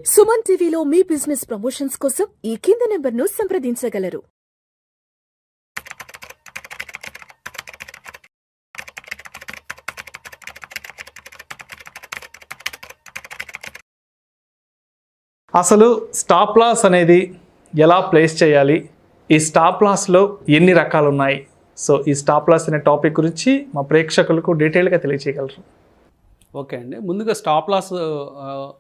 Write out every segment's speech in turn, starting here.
సుమన్ టీవీలో మీ business promotions కోసం ఈ కింది నెంబర్ను సంప్రదించగలరు. అసలు స్టాప్ లాస్ అనేది ఎలా ప్లేస్ చేయాలి, ఈ స్టాప్ లాస్లో ఎన్ని రకాలు ఉన్నాయి, సో ఈ స్టాప్ లాస్ అనే టాపిక్ గురించి మా ప్రేక్షకులకు డీటెయిల్గా తెలియజేయగలరు. ఓకే అండి. ముందుగా స్టాప్ లాస్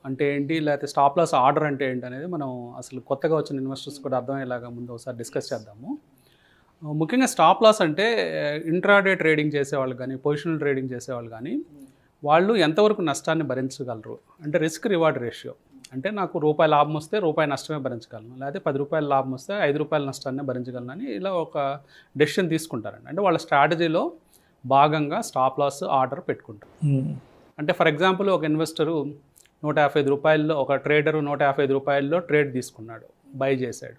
అంటే ఏంటి, లేకపోతే స్టాప్ లాస్ ఆర్డర్ అంటే ఏంటి అనేది మనం అసలు కొత్తగా వచ్చిన ఇన్వెస్టర్స్ కూడా అర్థమయ్యేలాగా ముందు ఒకసారి డిస్కస్ చేద్దాము. ముఖ్యంగా స్టాప్ లాస్ అంటే ఇంట్రాడే ట్రేడింగ్ చేసేవాళ్ళు కానీ, పొజిషనల్ ట్రేడింగ్ చేసేవాళ్ళు కానీ వాళ్ళు ఎంతవరకు నష్టాన్ని భరించగలరు అంటే రిస్క్ రివార్డ్ రేషియో. అంటే నాకు రూపాయి లాభం వస్తే రూపాయి నష్టమే భరించగలను, లేకపోతే 10 రూపాయల లాభం వస్తే 5 రూపాయల నష్టాన్ని భరించగలను అని ఇలా ఒక డెసిషన్ తీసుకుంటారండి. అంటే వాళ్ళ స్ట్రాటజీలో భాగంగా స్టాప్ లాస్ ఆర్డర్ పెట్టుకుంటారు. అంటే ఫర్ ఎగ్జాంపుల్ ఒక ఇన్వెస్టరు 155 రూపాయల్లో, ఒక ట్రేడరు 155 రూపాయల్లో ట్రేడ్ తీసుకున్నాడు, బై చేశాడు.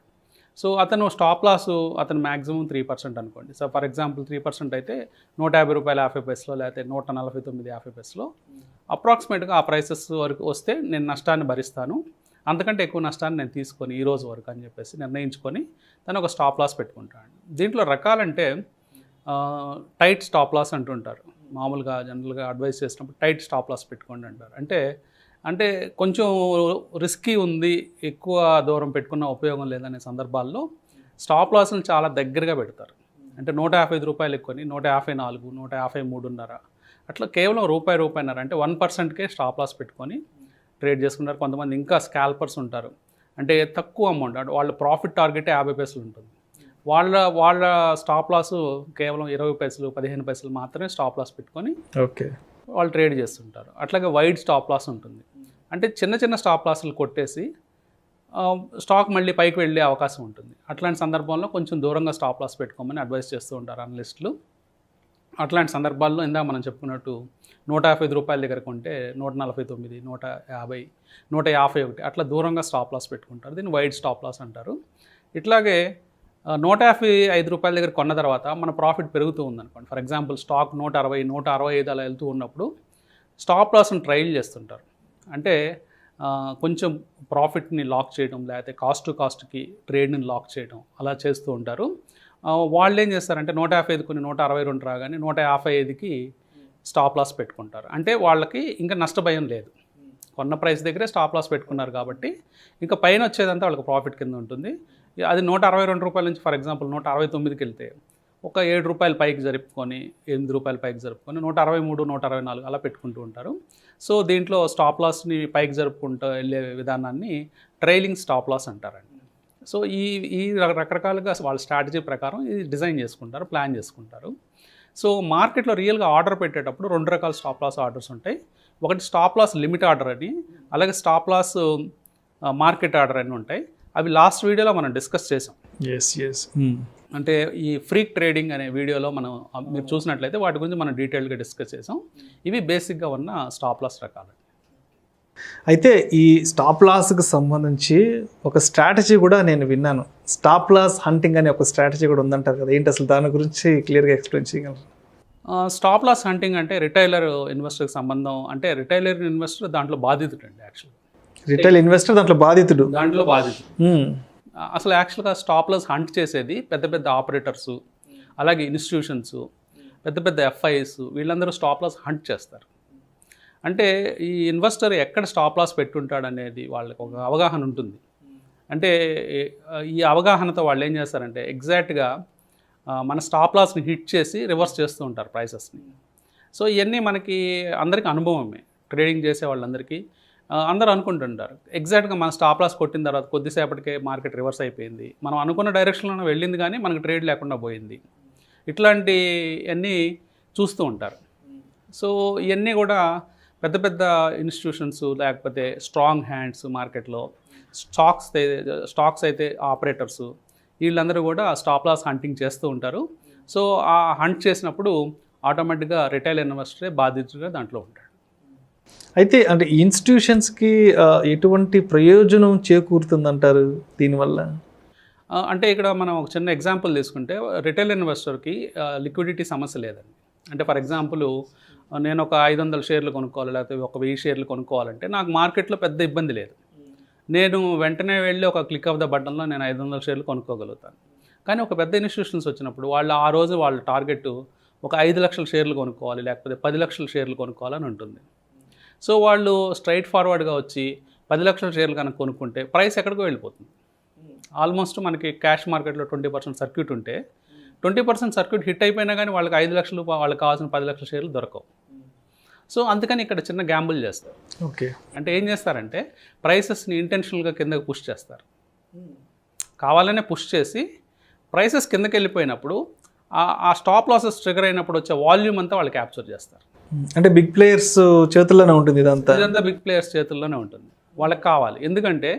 సో అతను స్టాప్ లాస్ అతను మ్యాక్సిమం 3% అనుకోండి. సో ఫర్ ఎగ్జాంపుల్ 3% అయితే 150 రూపాయల 50 పైసలో, లేకపోతే 149 50 పైసలో అప్రాక్సిమేట్గా ఆ ప్రైసెస్ వరకు వస్తే నేను నష్టాన్ని భరిస్తాను, అంతకంటే ఎక్కువ నష్టాన్ని నేను తీసుకొని ఈ రోజు వరకు అని చెప్పేసి నిర్ణయించుకొని తను ఒక స్టాప్ లాస్ పెట్టుకుంటాడు. దీంట్లో రకాలంటే టైట్ స్టాప్ లాస్ అంటుంటారు. మామూలుగా జనరల్గా అడ్వైస్ చేసినప్పుడు టైట్ స్టాప్ లాస్ పెట్టుకోండి అంటారు. అంటే కొంచెం రిస్కీ ఉంది, ఎక్కువ దూరం పెట్టుకున్న ఉపయోగం లేదనే సందర్భాల్లో స్టాప్ లాస్ని చాలా దగ్గరగా పెడతారు. అంటే 155 రూపాయలు ఎక్కువని 154, 153.5 అట్లా కేవలం రూపాయిన్నర అంటే 1%కే స్టాప్ లాస్ పెట్టుకొని ట్రేడ్ చేసుకుంటారు. కొంతమంది ఇంకా స్కాల్పర్స్ ఉంటారు, అంటే తక్కువ అమౌంట్, అంటే వాళ్ళ ప్రాఫిట్ టార్గెటే 50 పైసలు ఉంటుంది. వాళ్ళ స్టాప్ లాస్ కేవలం 20 పైసలు 15 పైసలు మాత్రమే స్టాప్ లాస్ పెట్టుకొని వాళ్ళు ట్రేడ్ చేస్తుంటారు. అట్లాగే వైడ్ స్టాప్ లాస్ ఉంటుంది, అంటే చిన్న స్టాప్ లాస్లు కొట్టేసి స్టాక్ మళ్ళీ పైకి వెళ్ళే అవకాశం ఉంటుంది. అట్లాంటి సందర్భంలో కొంచెం దూరంగా స్టాప్ లాస్ పెట్టుకోమని అడ్వైస్ చేస్తూ ఉంటారు అనలిస్టులు. అట్లాంటి సందర్భాల్లో ఇందాక మనం చెప్పుకున్నట్టు 155 రూపాయల దగ్గర కొంటే 149, 150, 151 అట్లా దూరంగా స్టాప్ లాస్ పెట్టుకుంటారు. దీన్ని వైడ్ స్టాప్ లాస్ అంటారు. ఇట్లాగే 155 రూపాయల దగ్గర కొన్న తర్వాత మన ప్రాఫిట్ పెరుగుతూ ఉందనుకోండి. ఫర్ ఎగ్జాంపుల్ స్టాక్ 160, 165 అలా వెళ్తూ ఉన్నప్పుడు స్టాప్ లాస్ని ట్రైల్ చేస్తుంటారు. అంటే కొంచెం ప్రాఫిట్ని లాక్ చేయడం, లేకపోతే కాస్ట్కి ట్రేడ్ని లాక్ చేయడం అలా చేస్తూ ఉంటారు. వాళ్ళు ఏం చేస్తారంటే 155 కొన్ని 162 రాగానే 155కి స్టాప్ లాస్ పెట్టుకుంటారు. అంటే వాళ్ళకి ఇంకా నష్టభయం లేదు, కొన్న ప్రైస్ దగ్గరే స్టాప్ లాస్ పెట్టుకున్నారు కాబట్టి ఇంకా పైన వచ్చేదంతా వాళ్ళకి ప్రాఫిట్ కింద ఉంటుంది. అది 162 రూపాయల నుంచి ఫర్ ఎగ్జాంపుల్ 169కి వెళ్తే ఒక 7 రూపాయలు పైకి జరుపుకొని, 8 రూపాయలు పైకి జరుపుకొని 163, 164 అలా పెట్టుకుంటూ ఉంటారు. సో దీంట్లో స్టాప్ లాస్ని పైకి జరుపుకుంటూ వెళ్ళే విధానాన్ని ట్రైలింగ్ స్టాప్ లాస్ అంటారండి. సో ఈ రకరకాలుగా వాళ్ళ స్ట్రాటజీ ప్రకారం ఇది డిజైన్ చేసుకుంటారు, ప్లాన్ చేసుకుంటారు. సో మార్కెట్లో రియల్గా ఆర్డర్ పెట్టేటప్పుడు 2 రకాల స్టాప్ లాస్ ఆర్డర్స్ ఉంటాయి. ఒకటి స్టాప్ లాస్ లిమిట్ ఆర్డర్ అని, అలాగే స్టాప్ లాస్ మార్కెట్ ఆర్డర్ అని ఉంటాయి. అవి లాస్ట్ వీడియోలో మనం డిస్కస్ చేసాం. అంటే ఈ ఫ్రీక్ ట్రేడింగ్ అనే వీడియోలో మనం మీరు చూసినట్లయితే వాటి గురించి మనం డీటెయిల్గా డిస్కస్ చేసాం. ఇవి బేసిక్గా ఉన్న స్టాప్ లాస్ రకాలు. అయితే ఈ స్టాప్ లాస్కి సంబంధించి ఒక స్ట్రాటజీ కూడా నేను విన్నాను, స్టాప్ లాస్ హంటింగ్ అనే ఒక స్ట్రాటజీ కూడా ఉందంటారు కదా, ఏంటి అసలు దాని గురించి క్లియర్గా ఎక్స్ప్లెయిన్ చేయగలరు? స్టాప్ లాస్ హంటింగ్ అంటే రిటైలర్ ఇన్వెస్టర్కి సంబంధం. అంటే రిటైలర్ ఇన్వెస్టర్ దాంట్లో బాధితుడు అండి. యాక్చువల్గా రిటైల్ ఇన్వెస్టర్ దాంట్లో బాధితుడు. అసలు యాక్చువల్గా స్టాప్ లాస్ హంట్ చేసేది పెద్ద ఆపరేటర్సు, అలాగే ఇన్స్టిట్యూషన్స్, పెద్ద ఎఫ్ఐఎస్, వీళ్ళందరూ స్టాప్ లాస్ హంట్ చేస్తారు. అంటే ఈ ఇన్వెస్టర్ ఎక్కడ స్టాప్ లాస్ పెట్టుంటాడు అనేది వాళ్ళకి ఒక అవగాహన ఉంటుంది. అంటే ఈ అవగాహనతో వాళ్ళు ఏం చేస్తారంటే ఎగ్జాక్ట్గా మన స్టాప్ లాస్ని హిట్ చేసి రివర్స్ చేస్తూ ఉంటారు ప్రైసెస్ని. సో ఇవన్నీ మనకి అందరికీ అనుభవమే, ట్రేడింగ్ చేసే వాళ్ళందరికీ. అందరూ అనుకుంటుంటారు ఎగ్జాక్ట్గా మన స్టాప్ లాస్ కొట్టిన తర్వాత కొద్దిసేపటికే మార్కెట్ రివర్స్ అయిపోయింది, మనం అనుకున్న డైరెక్షన్లో వెళ్ళింది కానీ మనకు ట్రేడ్ లేకుండా పోయింది, ఇట్లాంటివన్నీ చూస్తూ ఉంటారు. సో ఇవన్నీ కూడా పెద్ద ఇన్స్టిట్యూషన్స్, లేకపోతే స్ట్రాంగ్ హ్యాండ్స్ మార్కెట్లో, స్టాక్స్ అయితే ఆపరేటర్స్, వీళ్ళందరూ కూడా స్టాప్ లాస్ హంటింగ్ చేస్తూ ఉంటారు. సో ఆ హంట్ చేసినప్పుడు ఆటోమేటిక్గా రిటైల్ ఇన్వెస్టరే బాధితుడిగా దాంట్లో ఉంటాడు. అయితే అంటే ఇన్స్టిట్యూషన్స్కి ఎటువంటి ప్రయోజనం చేకూరుతుందంటారు దీనివల్ల? అంటే ఇక్కడ మనం ఒక చిన్న ఎగ్జాంపుల్ తీసుకుంటే రిటైల్ ఇన్వెస్టర్కి లిక్విడిటీ సమస్య లేదండి. అంటే ఫర్ ఎగ్జాంపుల్ నేను ఒక 500 షేర్లు కొనుక్కోవాలి, లేకపోతే ఒక 1000 షేర్లు కొనుక్కోవాలంటే నాకు మార్కెట్లో పెద్ద ఇబ్బంది లేదు. నేను వెంటనే వెళ్ళి ఒక క్లిక్ ఆఫ్ ద బటన్లో నేను 500 షేర్లు కొనుక్కోగలుగుతాను. కానీ ఒక పెద్ద ఇన్స్టిట్యూషన్స్ వచ్చినప్పుడు వాళ్ళు ఆ రోజు వాళ్ళ టార్గెట్ ఒక 5 లక్షల షేర్లు కొనుక్కోవాలి, లేకపోతే 10 లక్షల షేర్లు కొనుక్కోవాలని ఉంటుంది. సో వాళ్ళు స్ట్రైట్ ఫార్వర్డ్గా వచ్చి 10 లక్షల షేర్లు కనుక కొనుక్కుంటే ప్రైస్ ఎక్కడికో వెళ్ళిపోతుంది. ఆల్మోస్ట్ మనకి క్యాష్ మార్కెట్లో 20% సర్క్యూట్ ఉంటే 20% సర్క్యూట్ హిట్ అయిపోయినా కానీ వాళ్ళకి 5 లక్షలు, వాళ్ళకి కావాల్సిన 10 లక్షల షేర్లు దొరకవు. సో అందుకని ఇక్కడ చిన్న గ్యాంబుల్ చేస్తారు. ఓకే, అంటే ఏం చేస్తారంటే ప్రైసెస్ని ఇంటెన్షనల్గా కిందకి పుష్ చేస్తారు. కావాలనే పుష్ చేసి ప్రైసెస్ కిందకి వెళ్ళిపోయినప్పుడు ఆ స్టాప్ లాసెస్ ట్రిగర్ అయినప్పుడు వచ్చే వాల్యూమ్ అంతా వాళ్ళు క్యాప్చర్ చేస్తారు. అంటే బిగ్ ప్లేయర్స్ చేతుల్లోనే ఉంటుంది ఇదంతా బిగ్ ప్లేయర్స్ చేతుల్లోనే ఉంటుంది. వాళ్ళకి కావాలి, ఎందుకంటే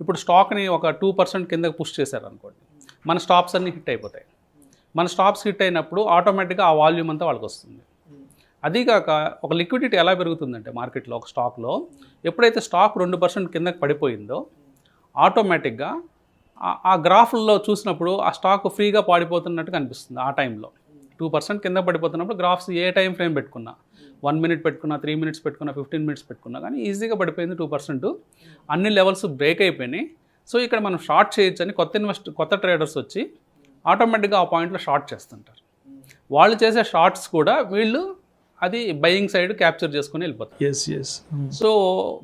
ఇప్పుడు స్టాక్ని ఒక 2% కిందకి పుష్ చేశారు అనుకోండి, మన స్టాప్స్ అన్నీ హిట్ అయిపోతాయి. మన స్టాప్స్ హిట్ అయినప్పుడు ఆటోమేటిక్గా ఆ వాల్యూమ్ అంతా వాళ్ళకి వస్తుంది. అదీకాక ఒక లిక్విడిటీ ఎలా పెరుగుతుందంటే మార్కెట్లో ఒక స్టాక్లో ఎప్పుడైతే స్టాక్ 2% కిందకి పడిపోయిందో ఆటోమేటిక్గా ఆ గ్రాఫ్లో చూసినప్పుడు ఆ స్టాక్ ఫ్రీగా పాడిపోతున్నట్టు కనిపిస్తుంది. ఆ టైంలో 2% కింద పడిపోతున్నప్పుడు గ్రాఫ్స్ ఏ టైం ఫ్రేమ్ పెట్టుకున్నా, 1 మినిట్ పెట్టుకున్నా, 3 మినిట్స్ పెట్టుకున్నా, 15 మినిట్స్ పెట్టుకున్నా కానీ ఈజీగా పడిపోయింది 2%. అన్ని లెవెల్స్ బ్రేక్ అయిపోయినాయి. సో ఇక్కడ మనం షార్ట్ చేయొచ్చు అని కొత్త ట్రేడర్స్ వచ్చి ఆటోమేటిక్గా ఆ పాయింట్లో షార్ట్ చేస్తుంటారు. వాళ్ళు చేసే షార్ట్స్ కూడా వీళ్ళు అది బయింగ్ సైడ్ క్యాప్చర్ చేసుకుని వెళ్ళిపోతారు. సో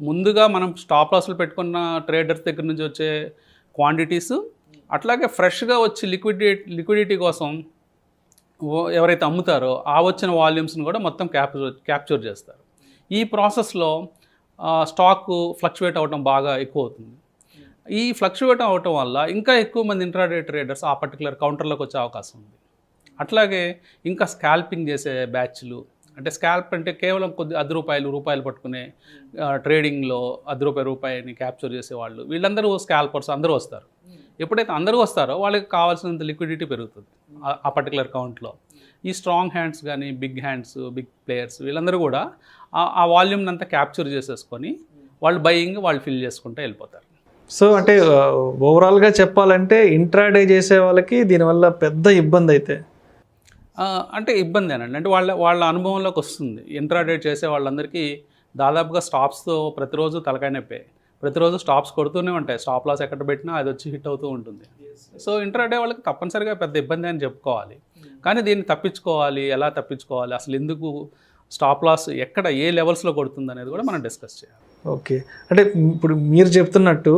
ముందుగా మనం స్టాప్ లాస్లు పెట్టుకున్న ట్రేడర్స్ దగ్గర నుంచి వచ్చే క్వాంటిటీస్, అట్లాగే ఫ్రెష్గా వచ్చి లిక్విడిటీ కోసం ఎవరైతే అమ్ముతారో ఆ వచ్చిన వాల్యూమ్స్ని కూడా మొత్తం క్యాప్చర్ చేస్తారు. ఈ ప్రాసెస్లో స్టాక్ ఫ్లక్చువేట్ అవ్వటం బాగా ఎక్కువ అవుతుంది. ఈ ఫ్లక్చువేట్ అవ్వటం వల్ల ఇంకా ఎక్కువ మంది ఇంట్రాడే ట్రేడర్స్ ఆ పర్టికులర్ కౌంటర్లోకి వచ్చే అవకాశం ఉంది. అట్లాగే ఇంకా స్కాల్పింగ్ చేసే బ్యాచ్లు, అంటే స్కాల్ప్ అంటే కేవలం కొద్ది రూపాయలు పట్టుకునే ట్రేడింగ్లో రూపాయిని క్యాప్చర్ చేసేవాళ్ళు, వీళ్ళందరూ స్కాల్పర్స్ అందరూ వస్తారు. ఎప్పుడైతే అందరూ వస్తారో వాళ్ళకి కావాల్సినంత లిక్విడిటీ పెరుగుతుంది ఆ పర్టికులర్ కౌంట్లో. ఈ స్ట్రాంగ్ హ్యాండ్స్ కానీ బిగ్ ప్లేయర్స్ వీళ్ళందరూ కూడా ఆ వాల్యూమ్ని అంతా క్యాప్చర్ చేసేసుకొని వాళ్ళు బయింగ్ వాళ్ళు ఫిల్ చేసుకుంటూ వెళ్ళిపోతారు. సో అంటే ఓవరాల్గా చెప్పాలంటే ఇంట్రాడే చేసే వాళ్ళకి దీనివల్ల పెద్ద ఇబ్బంది అయితే అంటే ఇబ్బందేనండి. అంటే వాళ్ళ అనుభవంలోకి వస్తుంది. ఇంట్రాడే చేసే వాళ్ళందరికీ దాదాపుగా స్టాప్స్తో ప్రతిరోజు తలకాయ నొప్పే, ప్రతిరోజు స్టాప్స్ కొడుతూనే ఉంటాయి. స్టాప్ లాస్ ఎక్కడ పెట్టినా అది వచ్చి హిట్ అవుతూ ఉంటుంది. సో ఇంట్రాడే వాళ్ళకి తప్పనిసరిగా పెద్ద ఇబ్బంది అని చెప్పుకోవాలి. కానీ దీన్ని తప్పించుకోవాలి, ఎలా తప్పించుకోవాలి, అసలు ఎందుకు స్టాప్ లాస్ ఎక్కడ ఏ లెవెల్స్లో కొడుతుంది అనేది కూడా మనం డిస్కస్ చేయాలి. ఓకే, అంటే ఇప్పుడు మీరు చెప్తున్నట్టు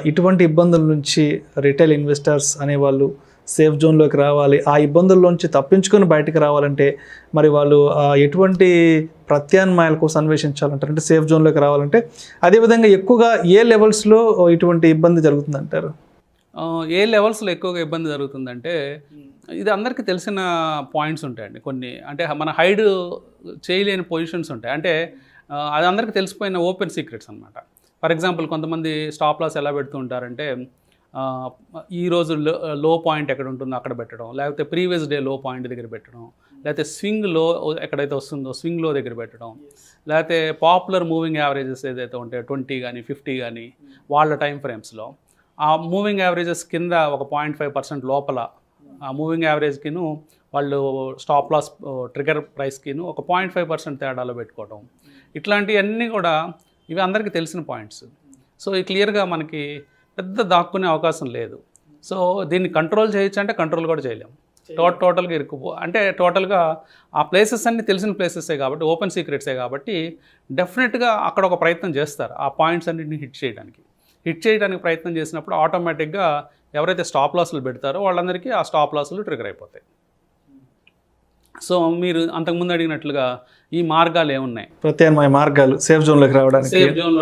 ఇటువంటి ఇబ్బందుల నుంచి రిటైల్ ఇన్వెస్టర్స్ అనేవాళ్ళు సేఫ్ జోన్లోకి రావాలి, ఆ ఇబ్బందుల్లోంచి తప్పించుకొని బయటకు రావాలంటే మరి వాళ్ళు ఎటువంటి ప్రత్యామ్నాయాల కోసం అన్వేషించాలంటారు? అంటే సేఫ్ జోన్లోకి రావాలంటే అదేవిధంగా ఎక్కువగా ఏ లెవెల్స్లో ఇటువంటి ఇబ్బంది జరుగుతుందంటారు? ఏ లెవెల్స్లో ఎక్కువగా ఇబ్బంది జరుగుతుందంటే ఇది అందరికీ తెలిసిన పాయింట్స్ ఉంటాయండి కొన్ని. అంటే మన హైడ్ చేయలేని పొజిషన్స్ ఉంటాయి. అంటే అది అందరికీ తెలిసిపోయిన ఓపెన్ సీక్రెట్స్ అనమాట. ఫర్ ఎగ్జాంపుల్ కొంతమంది స్టాప్ లాస్ ఎలా పెడుతూ ఉంటారంటే ఈరోజు లో పాయింట్ ఎక్కడ ఉంటుందో అక్కడ పెట్టడం, లేకపోతే ప్రీవియస్ డే లో పాయింట్ దగ్గర పెట్టడం, లేకపోతే స్వింగ్ లో ఎక్కడైతే వస్తుందో స్వింగ్ లో దగ్గర పెట్టడం, లేకపోతే పాపులర్ మూవింగ్ యావరేజెస్ ఏదైతే ఉంటాయో 20 కానీ 50 కానీ వాళ్ళ టైం ఫ్రేమ్స్లో ఆ మూవింగ్ యావరేజెస్ కింద ఒక 0.5% లోపల ఆ మూవింగ్ యావరేజ్కిను వాళ్ళు స్టాప్ లాస్ ట్రిగర్ ప్రైస్కిను ఒక 0.5% తేడాలో పెట్టుకోవడం, ఇట్లాంటివన్నీ కూడా ఇవి అందరికీ తెలిసిన పాయింట్స్. సో ఈ క్లియర్గా మనకి పెద్ద దాక్కునే అవకాశం లేదు. సో దీన్ని కంట్రోల్ చేయొచ్చు అంటే కంట్రోల్ కూడా చేయలేము. టోటల్గా అంటే టోటల్గా ఆ ప్లేసెస్ అన్నీ తెలిసిన ప్లేసెసే కాబట్టి, ఓపెన్ సీక్రెట్సే కాబట్టి డెఫినెట్గా అక్కడ ఒక ప్రయత్నం చేస్తారు ఆ పాయింట్స్ అన్నింటిని హిట్ చేయడానికి ప్రయత్నం చేసినప్పుడు ఆటోమేటిక్గా ఎవరైతే స్టాప్ లాస్లు పెడతారో వాళ్ళందరికీ ఆ స్టాప్ లాస్లు ట్రిగర్ అయిపోతాయి. సో మీరు అంతకుముందు అడిగినట్లుగా ఈ మార్గాలు ఏమున్నాయి, ప్రత్యామ్నాయ మార్గాలు సేఫ్ జోన్లోకి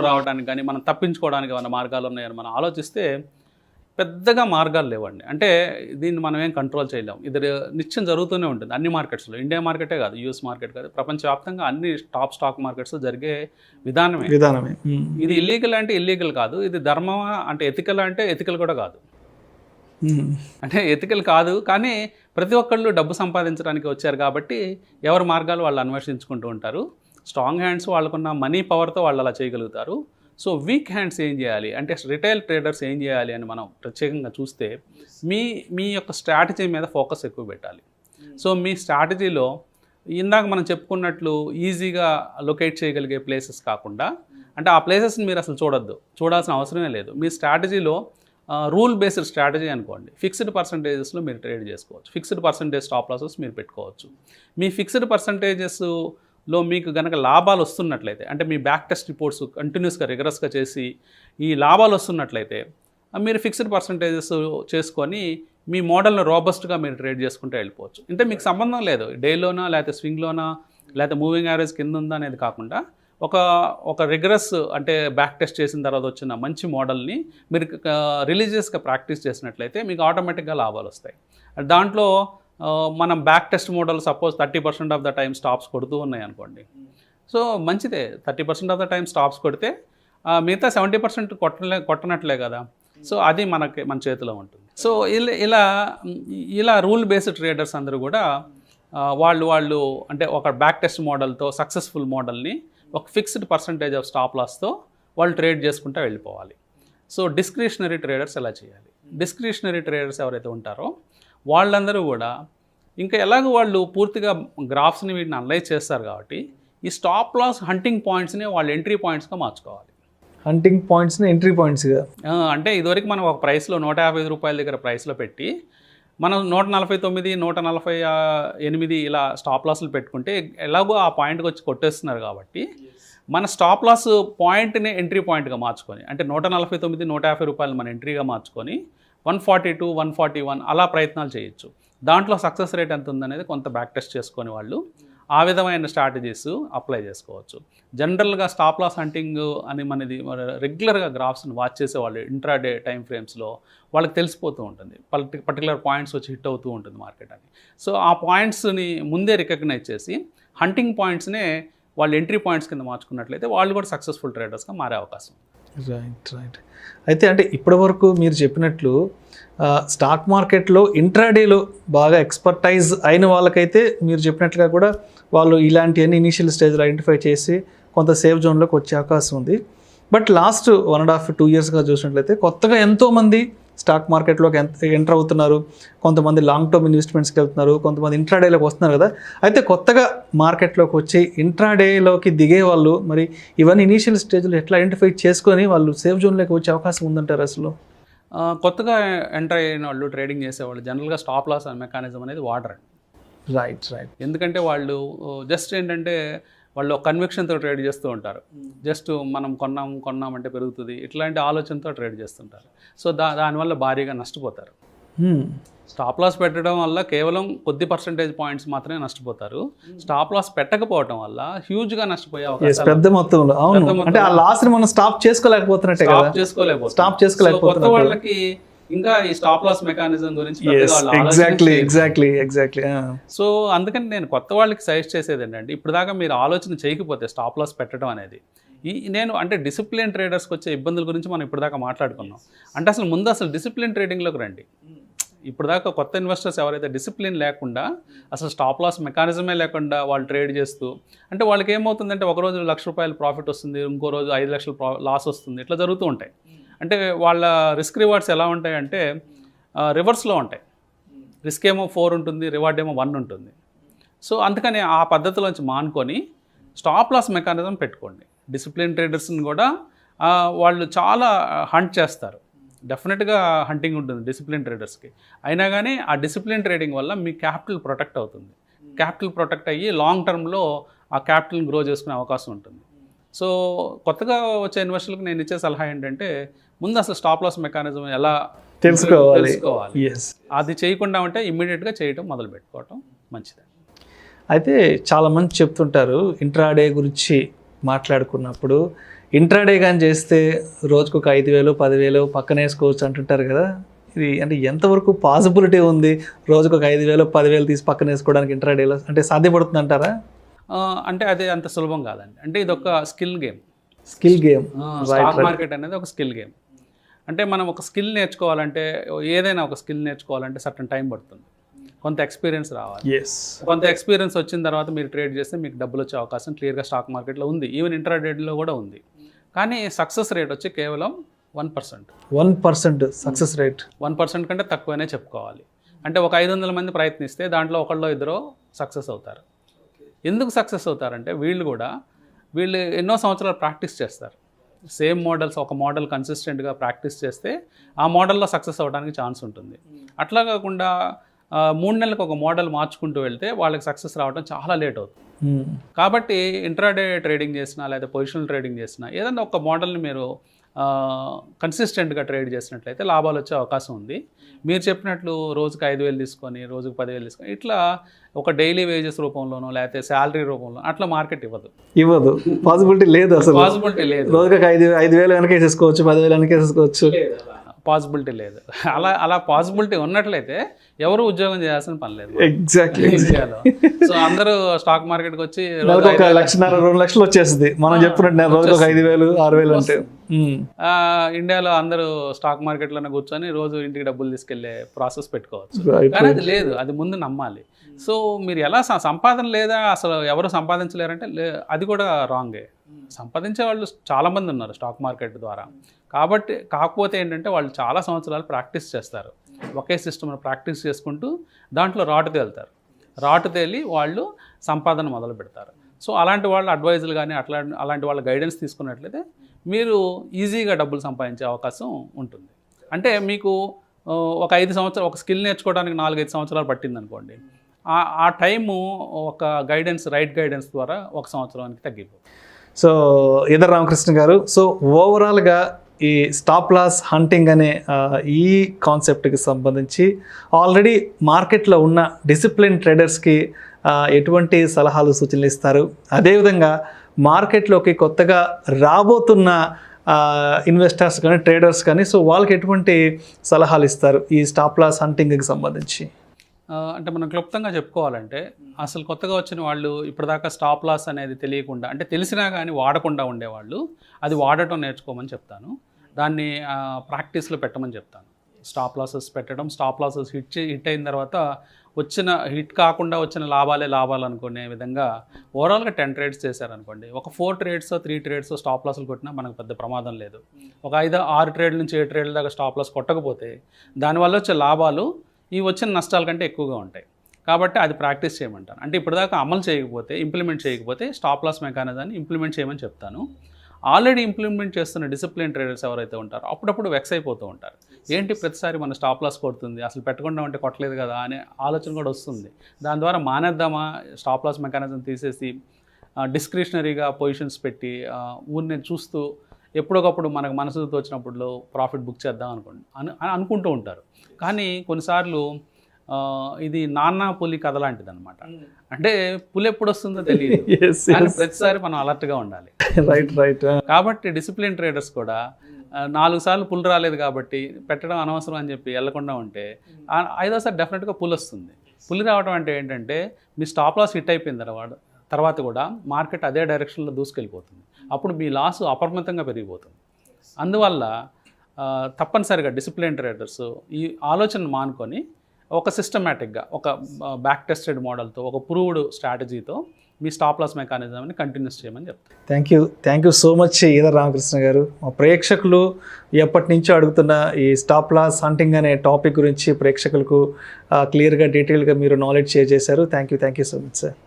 రావడానికి కానీ మనం తప్పించుకోవడానికి ఏమైనా మార్గాలు ఉన్నాయని మనం ఆలోచిస్తే పెద్దగా మార్గాలు లేవండి. అంటే దీన్ని మనం ఏం కంట్రోల్ చేయలేము. ఇది నిత్యం జరుగుతూనే ఉంటుంది అన్ని మార్కెట్స్లో. ఇండియా మార్కెటే కాదు, యూఎస్ మార్కెట్ కాదు, ప్రపంచవ్యాప్తంగా అన్ని టాప్ స్టాక్ మార్కెట్స్ జరిగే విధానమే. ఇది ఇల్లీగల్ అంటే ఇల్లీగల్ కాదు, ఇది ధర్మమా అంటే ఎథికల్ అంటే ఎథికల్ కూడా కాదు. అంటే ఎథికల్ కాదు, కానీ ప్రతి ఒక్కళ్ళు డబ్బు సంపాదించడానికి వచ్చారు కాబట్టి ఎవరి మార్గాలు వాళ్ళు అన్వేషించుకుంటూ ఉంటారు. స్ట్రాంగ్ హ్యాండ్స్ వాళ్ళకున్న మనీ పవర్తో వాళ్ళు అలా చేయగలుగుతారు. సో వీక్ హ్యాండ్స్ ఏం చేయాలి అంటే రిటైల్ ట్రేడర్స్ ఏం చేయాలి అని మనం ప్రత్యేకంగా చూస్తే మీ యొక్క స్ట్రాటజీ మీద ఫోకస్ ఎక్కువ పెట్టాలి. సో మీ స్ట్రాటజీలో ఇందాక మనం చెప్పుకున్నట్లు ఈజీగా లొకేట్ చేయగలిగే ప్లేసెస్ కాకుండా, అంటే ఆ ప్లేసెస్ని మీరు అసలు చూడాల్సిన అవసరమే లేదు. మీ స్ట్రాటజీలో రూల్ బేస్డ్ స్ట్రాటజీ అనుకోండి, ఫిక్స్డ్ పర్సంటేజెస్లో మీరు ట్రేడ్ చేసుకోవచ్చు, ఫిక్స్డ్ పర్సంటేజ్ స్టాప్ లాసెస్ మీరు పెట్టుకోవచ్చు. మీ ఫిక్స్డ్ పర్సంటేజెస్లో మీకు కనుక లాభాలు వస్తున్నట్లయితే, అంటే మీ బ్యాక్ టెస్ట్ రిపోర్ట్స్ కంటిన్యూస్గా రిగరస్గా చేసి ఈ లాభాలు వస్తున్నట్లయితే మీరు ఫిక్స్డ్ పర్సంటేజెస్ చేసుకొని మీ మోడల్ని రోబస్ట్గా మీరు ట్రేడ్ చేసుకుంటూ వెళ్ళిపోవచ్చు. అంటే మీకు సంబంధం లేదు డేలోనా లేకపోతే స్వింగ్లోనా లేకపోతే మూవింగ్ యావరేజ్ కింద ఉందా అనేది కాకుండా ఒక రిగరస్ అంటే బ్యాక్ టెస్ట్ చేసిన తర్వాత వచ్చిన మంచి మోడల్ని మీరు రిలీజియస్గా ప్రాక్టీస్ చేసినట్లయితే మీకు ఆటోమేటిక్గా లాభాలు వస్తాయి. దాంట్లో మనం back test model suppose 30% of the time stops కొడుతూ ఉన్నాయి అనుకోండి, సో మంచిదే. 30% ఆఫ్ ద టైం స్టాప్స్ కొడితే మిగతా 70% కొట్టనట్లే కదా. సో అది మన చేతిలో ఉంటుంది. సో ఇలా రూల్ బేస్డ్ ట్రేడర్స్ అందరూ కూడా వాళ్ళు అంటే ఒక బ్యాక్ టెస్ట్ మోడల్తో సక్సెస్ఫుల్ మోడల్ని ఒక ఫిక్స్డ్ పర్సంటేజ్ ఆఫ్ స్టాప్ లాస్తో వాళ్ళు ట్రేడ్ చేసుకుంటూ వెళ్ళిపోవాలి. సో డిస్క్రిషనరీ ట్రేడర్స్ ఎలా చేయాలి? డిస్క్రిషనరీ ట్రేడర్స్ ఎవరైతే ఉంటారో వాళ్ళందరూ కూడా ఇంకా ఎలాగో వాళ్ళు పూర్తిగా గ్రాఫ్స్ని వీటిని అనలైజ్ చేస్తారు కాబట్టి ఈ స్టాప్ లాస్ హంటింగ్ పాయింట్స్ని వాళ్ళు ఎంట్రీ పాయింట్స్గా మార్చుకోవాలి. హంటింగ్ పాయింట్స్ని ఎంట్రీ పాయింట్స్గా అంటే ఇదివరకు మనం ఒక ప్రైస్లో 155 రూపాయల దగ్గర ప్రైస్లో పెట్టి మనం 149, 148 ఇలా స్టాప్ లాస్లు పెట్టుకుంటే ఎలాగో ఆ పాయింట్కి వచ్చి కొట్టేస్తున్నారు కాబట్టి మన స్టాప్ లాస్ పాయింట్ని ఎంట్రీ పాయింట్గా మార్చుకొని, అంటే 149, 150 రూపాయలు మన ఎంట్రీగా మార్చుకొని 142, 141 అలా ప్రయత్నాలు చేయొచ్చు. దాంట్లో సక్సెస్ రేట్ ఎంత ఉందనేది కొంత బ్యాక్ టెస్ట్ చేసుకొని వాళ్ళు ఆ విధమైన స్ట్రాటజీస్ అప్లై చేసుకోవచ్చు. జనరల్గా స్టాప్ లాస్ హంటింగ్ అని మనది రెగ్యులర్గా గ్రాఫ్స్ని వాచ్ చేసేవాళ్ళు ఇంట్రాడే టైం ఫ్రేమ్స్లో వాళ్ళకి తెలిసిపోతూ ఉంటుంది, పర్టికులర్ పాయింట్స్ వచ్చి హిట్ అవుతూ ఉంటుంది మార్కెట్ అని. సో ఆ పాయింట్స్ని ముందే రికగ్నైజ్ చేసి హంటింగ్ పాయింట్స్నే వాళ్ళు ఎంట్రీ పాయింట్స్ కింద మార్చుకున్నట్లయితే వాళ్ళు కూడా సక్సెస్ఫుల్ ట్రేడర్స్గా మారే అవకాశం. రైట్. అయితే అంటే ఇప్పటివరకు మీరు చెప్పినట్లు స్టాక్ మార్కెట్లో ఇంట్రాడేలో బాగా ఎక్స్పర్టైజ్ అయిన వాళ్ళకైతే మీరు చెప్పినట్లుగా కూడా వాళ్ళు ఇలాంటివన్నీ ఇనీషియల్ స్టేజ్లో ఐడెంటిఫై చేసి కొంత సేఫ్ జోన్లోకి వచ్చే అవకాశం ఉంది. బట్ లాస్ట్ 1.5-2 ఇయర్స్గా చూసినట్లయితే కొత్తగా ఎంతోమంది స్టాక్ మార్కెట్లోకి ఎంటర్ అవుతున్నారు, కొంతమంది లాంగ్ టర్మ్ ఇన్వెస్ట్మెంట్స్కి వెళ్తున్నారు, కొంతమంది ఇంట్రాడేలోకి వస్తున్నారు కదా. అయితే కొత్తగా మార్కెట్లోకి వచ్చి ఇంట్రాడేలోకి దిగే వాళ్ళు మరి ఇవన్నీ ఇనీషియల్ స్టేజ్లో ఎట్లా ఐడెంటిఫై చేసుకొని వాళ్ళు సేఫ్ జోన్లోకి వచ్చే అవకాశం ఉందంటారు అసలు? కొత్తగా ఎంటర్ అయిన వాళ్ళు ట్రేడింగ్ చేసేవాళ్ళు జనరల్గా స్టాప్ లాస్ మెకానిజం అనేది వాడరండి. రైట్. ఎందుకంటే వాళ్ళు జస్ట్ ఏంటంటే వాళ్ళు కన్విక్షన్తో ట్రేడ్ చేస్తూ ఉంటారు. జస్ట్ మనం కొన్నామంటే పెరుగుతుంది ఇట్లాంటి ఆలోచనతో ట్రేడ్ చేస్తుంటారు. సో దానివల్ల భారీగా నష్టపోతారు. స్టాప్ లాస్ పెట్టడం వల్ల కేవలం కొద్ది పర్సంటేజ్ పాయింట్స్ మాత్రమే నష్టపోతారు. స్టాప్ లాస్ పెట్టకపోవడం వల్ల హ్యూజ్గా నష్టపోయే అవకాశం పెద్ద మొత్తంలో. అంటే ఆ లాస్ని మనం స్టాప్ చేసుకోలేకపోతున్నట్టే కదా. కొత్త వాళ్ళకి ఇంకా ఈ స్టాప్ లాస్ మెకానిజం గురించి ఎగ్జాక్ట్లీ. సో అందుకని నేను కొత్త వాళ్ళకి సజెస్ట్ చేసేది ఏంటంటే ఇప్పుడు దాకా మీరు ఆలోచన చేయకపోతే స్టాప్ లాస్ పెట్టడం అనేది నేను అంటే డిసిప్లిన్ ట్రేడర్స్కి వచ్చే ఇబ్బందుల గురించి మనం ఇప్పుడు దాకా మాట్లాడుకున్నాం. అంటే అసలు డిసిప్లిన్ ట్రేడింగ్లోకి రండి. ఇప్పుడు దాకా కొత్త ఇన్వెస్టర్స్ ఎవరైతే డిసిప్లిన్ లేకుండా అసలు స్టాప్ లాస్ మెకానిజమే లేకుండా వాళ్ళు ట్రేడ్ చేస్తూ, అంటే వాళ్ళకి ఏమవుతుందంటే ఒకరోజు ₹1,00,000 ప్రాఫిట్ వస్తుంది, ఇంకో రోజు 5 లక్షలు లాస్ వస్తుంది, ఇట్లా జరుగుతూ ఉంటాయి. అంటే వాళ్ళ రిస్క్ రివార్డ్స్ ఎలా ఉంటాయంటే రివర్స్లో ఉంటాయి. రిస్క్ ఏమో 4 ఉంటుంది, రివార్డ్ ఏమో 1 ఉంటుంది. సో అందుకని ఆ పద్ధతిలోంచి మానుకొని స్టాప్ లాస్ మెకానిజం పెట్టుకోండి. డిసిప్లిన్ ట్రేడర్స్ని కూడా వాళ్ళు చాలా హంట్ చేస్తారు. డెఫినెట్గా హంటింగ్ ఉంటుంది డిసిప్లిన్ ట్రేడర్స్కి. అయినా కానీ ఆ డిసిప్లిన్ ట్రేడింగ్ వల్ల మీ క్యాపిటల్ ప్రొటెక్ట్ అవుతుంది. క్యాపిటల్ ప్రొటెక్ట్ అయ్యి లాంగ్ టర్మ్లో ఆ క్యాపిటల్ని గ్రో చేసుకునే అవకాశం ఉంటుంది. సో కొత్తగా వచ్చే ఇన్వెస్టర్లకు నేను ఇచ్చే సలహా ఏంటంటే ముందు అసలు స్టాప్ లాస్ మెకానిజం ఎలా తెలుసుకోవాలి, అది చేయకుండా ఉంటే ఇమ్మీడియట్గా చేయటం మొదలు పెట్టుకోవటం మంచిది. అయితే చాలామంది చెప్తుంటారు ఇంట్రాడే గురించి మాట్లాడుకున్నప్పుడు, ఇంట్రాడే కానీ చేస్తే రోజుకు ఒక 5,000, 10,000 పక్కన వేసుకోవచ్చు అంటుంటారు కదా. ఇది అంటే ఎంతవరకు పాసిబిలిటీ ఉంది రోజుకు ఒక 5,000, 10,000 తీసి పక్కన వేసుకోవడానికి ఇంట్రాడేలో? అంటే సాధ్యపడుతుంది అంటారా? అంటే అది అంత సులభం కాదండి. అంటే ఇది ఒక స్కిల్ గేమ్. స్టాక్ మార్కెట్ అనేది ఒక స్కిల్ గేమ్. అంటే మనం ఒక స్కిల్ నేర్చుకోవాలంటే, ఏదైనా ఒక స్కిల్ నేర్చుకోవాలంటే సర్టన్ టైం పడుతుంది, కొంత ఎక్స్పీరియన్స్ రావాలి. కొంత ఎక్స్పీరియన్స్ వచ్చిన తర్వాత మీరు ట్రేడ్ చేస్తే మీకు డబ్బులు వచ్చే అవకాశం క్లియర్గా స్టాక్ మార్కెట్లో ఉంది, ఈవెన్ ఇంట్రాడేలో కూడా ఉంది. కానీ సక్సెస్ రేట్ వచ్చి కేవలం 1%. సక్సెస్ రేట్ 1% కంటే తక్కువనే చెప్పుకోవాలి. అంటే ఒక 500 మంది ప్రయత్నిస్తే దాంట్లో ఒకళ్ళో ఇద్దరు సక్సెస్ అవుతారు. ఎందుకు సక్సెస్ అవుతారంటే వీళ్ళు ఎన్నో సంవత్సరాలు ప్రాక్టీస్ చేస్తారు. సేమ్ మోడల్స్ ఒక మోడల్ కన్సిస్టెంట్గా ప్రాక్టీస్ చేస్తే ఆ మోడల్లో సక్సెస్ అవ్వడానికి ఛాన్స్ ఉంటుంది. అట్లా కాకుండా 3 నెలలకు ఒక మోడల్ మార్చుకుంటూ వెళ్తే వాళ్ళకి సక్సెస్ రావడం చాలా లేట్ అవుతుంది. కాబట్టి ఇంట్రాడే ట్రేడింగ్ చేసినా లేదా పొజిషనల్ ట్రేడింగ్ చేసినా ఏదైనా ఒక మోడల్ని మీరు కన్సిస్టెంట్గా ట్రేడ్ చేసినట్లయితే లాభాలు వచ్చే అవకాశం ఉంది. మీరు చెప్పినట్లు రోజుకి 5,000 తీసుకొని రోజుకి 10,000 తీసుకొని ఇట్లా ఒక డైలీ వేజెస్ రూపంలోనో లేకపోతే శాలరీ రూపంలో అట్లా మార్కెట్ ఇవ్వదు. పాసిబిలిటీ లేదు, అసలు పాసిబిలిటీ లేదు. రోజుకి 5,000 వెనకేసేసుకోవచ్చు, 10,000 వెనకేసేసుకోవచ్చు, పాసిబిలిటీ లేదు. అలా పాసిబిలిటీ ఉన్నట్లయితే ఎవరు ఉద్యోగం చేయాల్సిన పని లేదు. ఎగ్జాక్ట్లీ. సో అందరూ స్టాక్ మార్కెట్కి వచ్చి 1,00,000 2 లక్షలు వచ్చేస్తుంది మనం చెప్పినట్టు రోజుకి 5,000 6,000 అంటే. ఇండియాలో అందరూ స్టాక్ మార్కెట్లోనే కూర్చొని రోజు ఇంటికి డబ్బులు తీసుకెళ్లే ప్రాసెస్ పెట్టుకోవచ్చు. కానీ అది లేదు, అది ముందు నమ్మాలి. సో మీరు ఎలా సంపాదన లేదా అసలు ఎవరు సంపాదించలేరంటే అది కూడా రాంగే. సంపాదించే వాళ్ళు చాలామంది ఉన్నారు స్టాక్ మార్కెట్ ద్వారా. కాబట్టి కాకపోతే ఏంటంటే వాళ్ళు చాలా సంవత్సరాలు ప్రాక్టీస్ చేస్తారు, ఒకే సిస్టమ్ను ప్రాక్టీస్ చేసుకుంటూ దాంట్లో రాటు తేలి వాళ్ళు సంపాదన మొదలు పెడతారు. సో అలాంటి వాళ్ళు అడ్వైజులు కానీ అలాంటి వాళ్ళ గైడెన్స్ తీసుకున్నట్లయితే మీరు ఈజీగా డబ్బులు సంపాదించే అవకాశం ఉంటుంది. అంటే మీకు ఒక 5 సంవత్సరాలు ఒక స్కిల్ నేర్చుకోవడానికి 4-5 సంవత్సరాలు పట్టింది అనుకోండి, ఆ టైము ఒక రైట్ గైడెన్స్ ద్వారా 1 సంవత్సరానికి తగ్గిపోతుంది. సో ఈదర్ రామకృష్ణ గారు, సో ఓవరాల్గా ఈ స్టాప్ లాస్ హంటింగ్ అనే ఈ కాన్సెప్ట్కి సంబంధించి ఆల్రెడీ మార్కెట్లో ఉన్న డిసిప్లిన్ ట్రేడర్స్కి ఎటువంటి సలహాలు సూచనలు ఇస్తారు? అదేవిధంగా మార్కెట్లోకి కొత్తగా రాబోతున్న ఇన్వెస్టర్స్ కానీ ట్రేడర్స్ కానీ సో వాళ్ళకి ఎటువంటి సలహాలు ఇస్తారు ఈ స్టాప్ లాస్ హంటింగ్కి సంబంధించి? అంటే మనం క్లుప్తంగా చెప్పుకోవాలంటే అసలు కొత్తగా వచ్చిన వాళ్ళు ఇప్పటిదాకా స్టాప్ లాస్ అనేది తెలియకుండా, అంటే తెలిసినా కానీ వాడకుండా ఉండేవాళ్ళు అది వాడటం నేర్చుకోమని చెప్తాను. దాన్ని ప్రాక్టీస్లో పెట్టమని చెప్తాను. స్టాప్ లాసెస్ పెట్టడం, స్టాప్ లాసెస్ హిట్ అయిన తర్వాత హిట్ కాకుండా వచ్చిన లాభాలు అనుకునే విధంగా ఓవరాల్గా 10 ట్రేడ్స్ చేశారనుకోండి, ఒక 4 ట్రేడ్స్ 3 ట్రేడ్స్ స్టాప్ లాస్లు కొట్టినా మనకు పెద్ద ప్రమాదం లేదు. ఒక 5-6 ట్రేడ్ల నుంచి 7 ట్రేడ్ల దాకా స్టాప్ లాస్ కొట్టకపోతే దానివల్ల వచ్చే లాభాలు ఈ వచ్చిన నష్టాల కంటే ఎక్కువగా ఉంటాయి. కాబట్టి అది ప్రాక్టీస్ చేయమంటాను. అంటే ఇప్పటిదాకా ఇంప్లిమెంట్ చేయకపోతే స్టాప్ లాస్ మెకానిజాన్ని ఇంప్లిమెంట్ చేయమని చెప్తాను. ఆల్రెడీ ఇంప్లిమెంట్ చేస్తున్న డిసిప్లిన్ ట్రేడర్స్ ఎవరైతే ఉంటారో అప్పుడప్పుడు వెక్స్ అయిపోతూ ఉంటారు. ఏంటి ప్రతిసారి మన స్టాప్ లాస్ కొడుతుంది, అసలు పెట్టకుండా ఉంటే కొట్టలేదు కదా అనే ఆలోచన కూడా వస్తుంది. దాని ద్వారా మానేద్దామా, స్టాప్ లాస్ మెకానిజం తీసేసి డిస్క్రిషనరీగా పొజిషన్స్ పెట్టి ఊరిని చూస్తూ ఎప్పుడొకప్పుడు మనకు మనసు తోచినప్పుడు ప్రాఫిట్ బుక్ చేద్దాం అనుకుంటూ ఉంటారు. కానీ కొన్నిసార్లు ఇది నాన్న పులి కథ లాంటిది అనమాట. అంటే పులి ఎప్పుడు వస్తుందో తెలియదు, కానీ ప్రతిసారి మనం అలర్ట్గా ఉండాలి. రైట్. కాబట్టి డిసిప్లిన్ ట్రేడర్స్ కూడా 4 సార్లు పుల్ రాలేదు కాబట్టి పెట్టడం అనవసరం అని చెప్పి వెళ్లకుండా ఉంటే 5వ సారి డెఫినెట్గా పుల్ వస్తుంది. పులి రావడం అంటే ఏంటంటే మీ స్టాప్ లాస్ హిట్ అయిపోయిన తర్వాత కూడా మార్కెట్ అదే డైరెక్షన్లో దూసుకెళ్ళిపోతుంది. అప్పుడు మీ లాస్ అపరిమితంగా పెరిగిపోతుంది. అందువల్ల తప్పనిసరిగా డిసిప్లిన్ ట్రేడర్స్ ఈ ఆలోచన మానుకొని ఒక సిస్టమేటిక్గా ఒక బ్యాక్ టెస్టెడ్ మోడల్తో ఒక ప్రూవ్డ్ స్ట్రాటజీతో మీ స్టాప్ లాస్ మెకానిజంని కంటిన్యూస్ చేయమని చెప్తాను. Thank you so much either Ramakrishna గారు. మా ప్రేక్షకులు ఎప్పటి నుంచో అడుగుతున్న ఈ స్టాప్ లాస్ హంటింగ్ అనే టాపిక్ గురించి ప్రేక్షకులకు క్లియర్గా డీటెయిల్గా మీరు నాలెడ్జ్ షేర్ చేశారు. Thank you so much sir.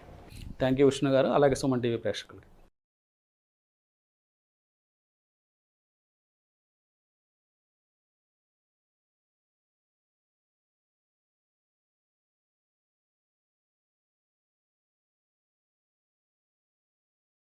Thank you Vishnu గారు, అలాగే సుమన్ టీవీ ప్రేక్షకులు.